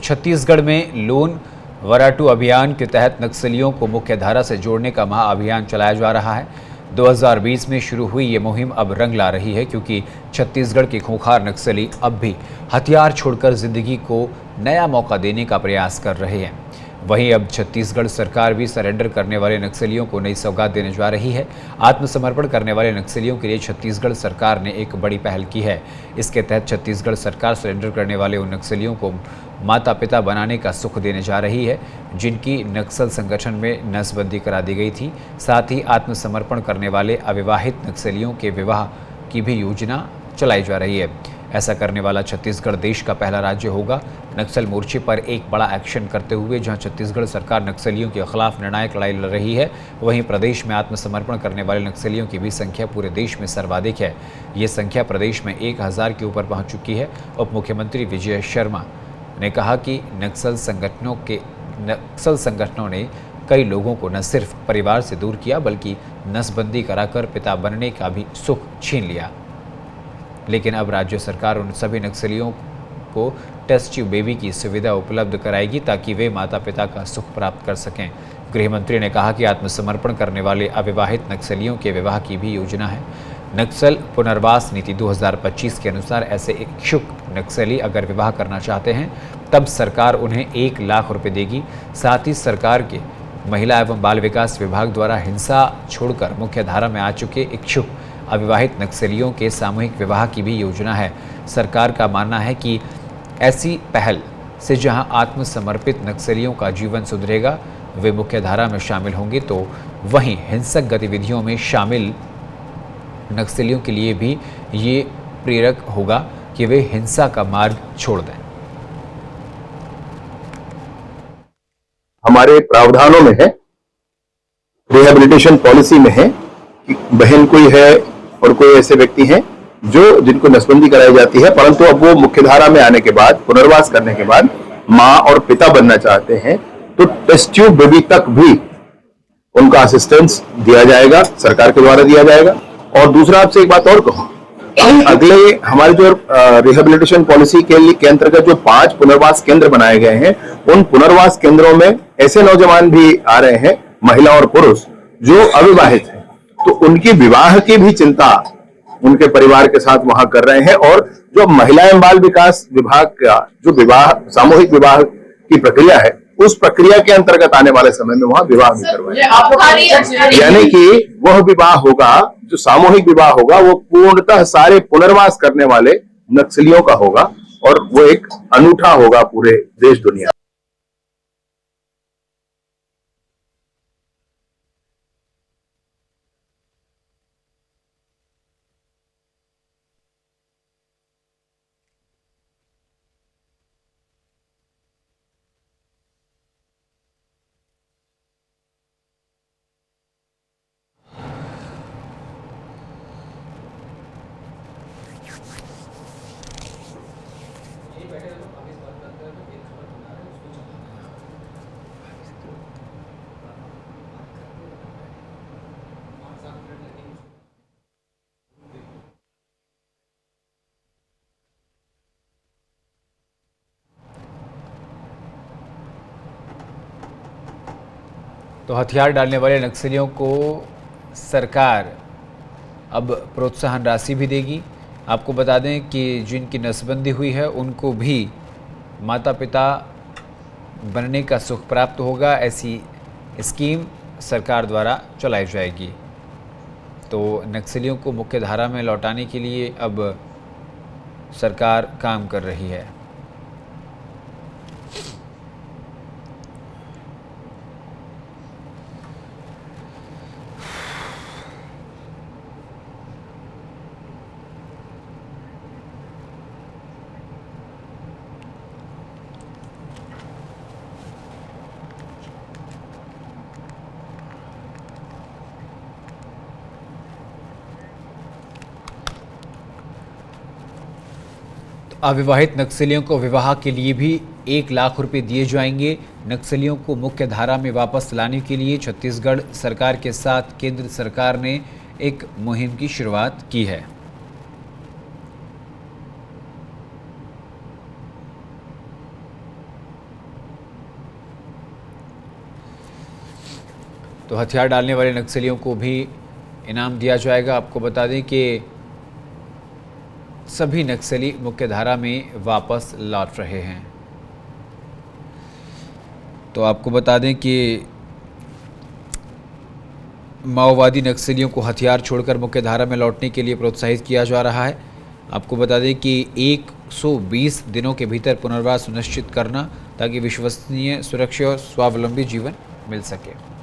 छत्तीसगढ़ में लोन वराटू अभियान के तहत नक्सलियों को मुख्य धारा से जोड़ने का महाअभियान चलाया जा रहा है। 2020 में शुरू हुई ये मुहिम अब रंग ला रही है, क्योंकि छत्तीसगढ़ के खूंखार नक्सली अब भी हथियार छोड़कर जिंदगी को नया मौका देने का प्रयास कर रहे हैं। वहीं अब छत्तीसगढ़ सरकार भी सरेंडर करने वाले नक्सलियों को नई सौगात देने जा रही है। आत्मसमर्पण करने वाले नक्सलियों के लिए छत्तीसगढ़ सरकार ने एक बड़ी पहल की है। इसके तहत छत्तीसगढ़ सरकार सरेंडर करने वाले उन नक्सलियों को माता पिता बनाने का सुख देने जा रही है, जिनकी नक्सल संगठन में नसबंदी करा दी गई थी। साथ ही आत्मसमर्पण करने वाले अविवाहित नक्सलियों के विवाह की भी योजना चलाई जा रही है। ऐसा करने वाला छत्तीसगढ़ देश का पहला राज्य होगा। नक्सल मोर्चे पर एक बड़ा एक्शन करते हुए जहां छत्तीसगढ़ सरकार नक्सलियों के खिलाफ निर्णायक लड़ाई लड़ रही है, वहीं प्रदेश में आत्मसमर्पण करने वाले नक्सलियों की भी संख्या पूरे देश में सर्वाधिक है। ये संख्या प्रदेश में 1000 के ऊपर पहुंच चुकी है। उप मुख्यमंत्री विजय शर्मा ने कहा कि नक्सल संगठनों ने कई लोगों को न सिर्फ परिवार से दूर किया, बल्कि नसबंदी कराकर पिता बनने का भी सुख छीन लिया। लेकिन अब राज्य सरकार उन सभी नक्सलियों को टेस्ट ट्यूब बेबी की सुविधा उपलब्ध कराएगी, ताकि वे माता पिता का सुख प्राप्त कर सकें। गृह मंत्री ने कहा कि आत्मसमर्पण करने वाले अविवाहित नक्सलियों के विवाह की भी योजना है। नक्सल पुनर्वास नीति 2025 के अनुसार ऐसे इच्छुक नक्सली अगर विवाह करना चाहते हैं, तब सरकार उन्हें 1 लाख रुपए देगी। साथ ही सरकार के महिला एवं बाल विकास विभाग द्वारा हिंसा छोड़कर मुख्य धारा में आ चुके इच्छुक अविवाहित नक्सलियों के सामूहिक विवाह की भी योजना है। सरकार का मानना है कि ऐसी पहल से जहां आत्मसमर्पित नक्सलियों का जीवन सुधरेगा, वे मुख्य धारा में शामिल होंगे, तो वहीं हिंसक गतिविधियों में शामिल नक्सलियों के लिए भी ये प्रेरक होगा कि वे हिंसा का मार्ग छोड़ दें। हमारे प्रावधानों में है, रिहेबिलिटेशन पॉलिसी में है कि बहन कोई है और कोई ऐसे व्यक्ति हैं जिनको नसबंदी कराई जाती है, परंतु अब वो मुख्यधारा में आने के बाद, पुनर्वास करने के बाद मां और पिता बनना चाहते हैं, तो टेस्ट ट्यूब बेबी तक भी उनका असिस्टेंस दिया जाएगा, सरकार के द्वारा दिया जाएगा। और दूसरा, आपसे एक बात और कहूं, अगले हमारे जो रिहेबिलिटेशन पॉलिसी के अंतर्गत जो 5 पुनर्वास केंद्र बनाए गए हैं, उन पुनर्वास केंद्रों में ऐसे नौजवान भी आ रहे हैं, महिला और पुरुष, जो अविवाहित हैं, तो उनकी विवाह की भी चिंता उनके परिवार के साथ वहां कर रहे हैं। और जो महिला एवं बाल विकास विभाग का जो विवाह, सामूहिक विवाह की प्रक्रिया है, उस प्रक्रिया के अंतर्गत आने वाले समय में वहां विवाह भी करवाएंगे। यानी कि वह विवाह होगा, जो सामूहिक विवाह होगा, वो पूर्णतः सारे पुनर्वास करने वाले नक्सलियों का होगा, और वो एक अनूठा होगा पूरे देश दुनिया। तो हथियार डालने वाले नक्सलियों को सरकार अब प्रोत्साहन राशि भी देगी। आपको बता दें कि जिनकी नसबंदी हुई है, उनको भी माता पिता बनने का सुख प्राप्त होगा। ऐसी स्कीम सरकार द्वारा चलाई जाएगी। तो नक्सलियों को मुख्य धारा में लौटाने के लिए अब सरकार काम कर रही है। अविवाहित नक्सलियों को विवाह के लिए भी 1 लाख रुपए दिए जाएंगे। नक्सलियों को मुख्य धारा में वापस लाने के लिए छत्तीसगढ़ सरकार के साथ केंद्र सरकार ने एक मुहिम की शुरुआत की है। तो हथियार डालने वाले नक्सलियों को भी इनाम दिया जाएगा। आपको बता दें कि सभी नक्सली मुख्यधारा में वापस लौट रहे हैं। तो आपको बता दें कि माओवादी नक्सलियों को हथियार छोड़कर मुख्यधारा में लौटने के लिए प्रोत्साहित किया जा रहा है। आपको बता दें कि 120 दिनों के भीतर पुनर्वास सुनिश्चित करना ताकि विश्वसनीय, सुरक्षित और स्वावलंबी जीवन मिल सके।